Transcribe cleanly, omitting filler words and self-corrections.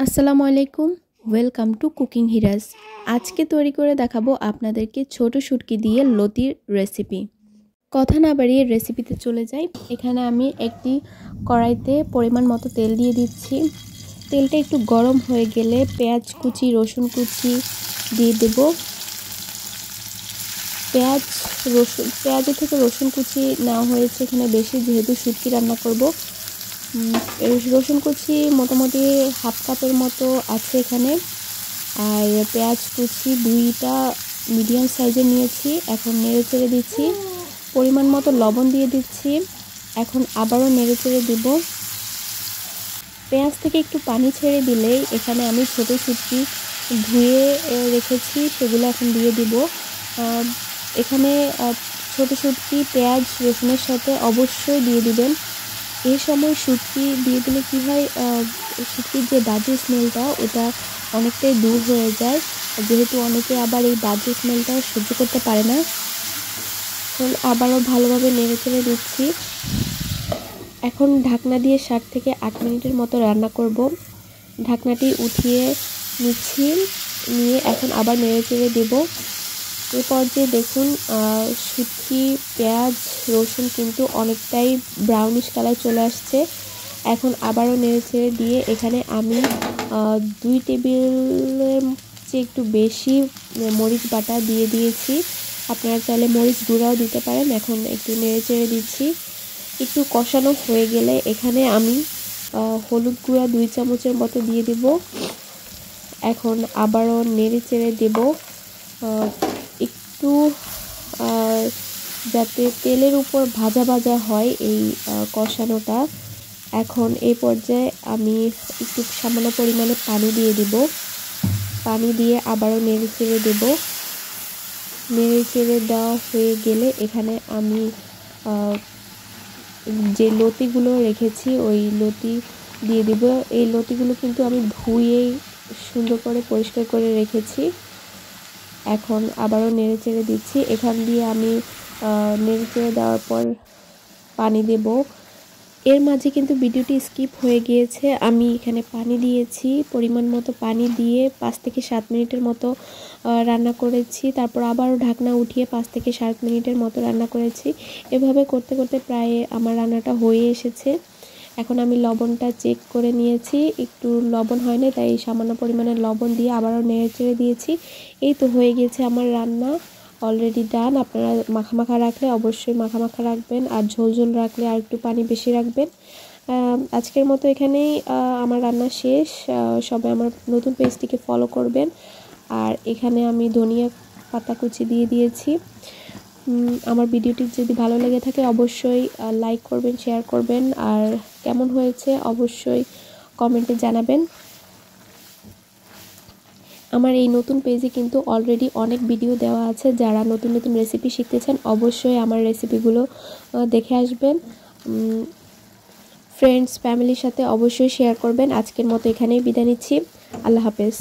আসসালামু আলাইকুম, welcome to cooking হিরাজ। আজকে তৈরি করে দেখাবো আপনাদেরকে ছোট শুটকি দিয়ে লতির রেসিপি। কথা না বাড়িয়ে রেসিপিতে চলে যাই। এখানে আমি একটি কড়াইতে পরিমাণ মতো তেল দিয়ে দিচ্ছি। তেলটা একটু গরম হয়ে গেলে পেঁয়াজ কুচি, রসুন কুচি দিয়ে দেব। পেঁয়াজের থেকে রসুন কুচি নেওয়া হয়েছে এখানে বেশি, যেহেতু শুটকি রান্না করব। রসুন কুচি মোটামুটি হাফ কাপের মতো আছে এখানে, আর পেঁয়াজ কুচি 2টা মিডিয়াম সাইজের নিয়েছি। এখন নেড়ে চেড়ে দিচ্ছি, পরিমাণ মতো লবণ দিয়ে দিচ্ছি। এখন আবারও নেড়ে চেড়ে দেব। পেঁয়াজ থেকে একটু পানি ছেড়ে দিলেই এখানে আমি ছোট শুটকি ধুয়ে রেখেছি, সেগুলো এখন দিয়ে দিব। এখানে ছোট শুটকি পেঁয়াজ রসুনের সাথে অবশ্যই দিয়ে দিবেন। এই সময় শুটকি দিয়ে দিলে কী হয়, শুটকির যে বাজে স্মেলটা ওটা অনেকটাই দূর হয়ে যায়, যেহেতু অনেকে আবার এই বাজে স্মেলটা সহ্য করতে পারে না। আবারও ভালোভাবে নেড়ে চেড়ে দিচ্ছি। এখন ঢাকনা দিয়ে 7 থেকে 8 মিনিটের মতো রান্না করব। ঢাকনাটি উঠিয়ে নিচ্ছি, নিয়ে এখন আবার নেড়ে চেড়ে দেবো। এই পর্যায়ে দেখুন শুটকি পেঁয়াজ রসুন কিন্তু অনেকটাই ব্রাউনিশ কালার চলে আসছে। এখন আবারও নেড়ে চেড়ে দিয়ে এখানে আমি 2 টেবিলের চেয়ে একটু বেশি মরিচ বাটা দিয়ে দিয়েছি। আপনারা চাইলে মরিচ গুঁড়াও দিতে পারেন। এখন একটু নেড়ে চেড়ে দিচ্ছি। একটু কষানো হয়ে গেলে এখানে আমি হলুদ গুঁড়া 2 চামচের মতো দিয়ে দেব। এখন আবারও নেড়ে চেড়ে দেব, একটু যাতে তেলের উপর ভাজা ভাজা হয় এই কষানোটা। এখন এই পর্যায়ে আমি একটু সামান্য পরিমাণে পানি দিয়ে দিব। পানি দিয়ে আবারও নেড়ে চেড়ে দেব। নেড়ে চেড়ে দেওয়া হয়ে গেলে এখানে আমি যে লতিগুলো রেখেছি ওই লতি দিয়ে দিব। এই লতিগুলো কিন্তু আমি ধুয়েই সুন্দর করে পরিষ্কার করে রেখেছি। এখন আবারও নেড়ে চেড়ে দিচ্ছি। এখান দিয়ে আমি নেড়ে চেড়ে দেওয়ার পর পানি দেব। এর মাঝে কিন্তু ভিডিওটি স্কিপ হয়ে গিয়েছে। আমি এখানে পানি দিয়েছি, পরিমাণ মতো পানি দিয়ে 5 থেকে 7 মিনিটের মতো রান্না করেছি। তারপর আবারও ঢাকনা উঠিয়ে 5 থেকে 7 মিনিটের মতো রান্না করেছি। এভাবে করতে করতে প্রায় আমার রান্নাটা হয়ে এসেছে। এখন আমি লবণটা চেক করে নিয়েছি, একটু লবণ হয়নি, তাই সামান্য পরিমাণে লবণ দিয়ে আবারও নেড়ে চেড়ে দিয়েছি। এই তো হয়ে গেছে আমার রান্না, অলরেডি ডান। আপনারা মাখা মাখা রাখলে অবশ্যই মাখা মাখা রাখবেন, আর ঝোল ঝোল রাখলে আর একটু পানি বেশি রাখবেন। আজকের মতো এখানেই আমার রান্না শেষ। সবাই আমার নতুন পেজটিকে ফলো করবেন। আর এখানে আমি ধনিয়া পাতা কুচি দিয়ে দিয়েছি। আমার ভিডিওটি যদি ভালো লেগে থাকে অবশ্যই লাইক করবেন, শেয়ার করবেন, আর কেমন হয়েছে অবশ্যই কমেন্টে জানাবেন। আমার এই নতুন পেজে কিন্তু অলরেডি অনেক ভিডিও দেওয়া আছে। যারা নতুন নতুন রেসিপি শিখতে চান অবশ্যই আমার রেসিপিগুলো দেখে আসবেন। ফ্রেন্ডস ফ্যামিলির সাথে অবশ্যই শেয়ার করবেন। আজকের মতো এখানেই বিদায় নিচ্ছি। আল্লাহ হাফেজ।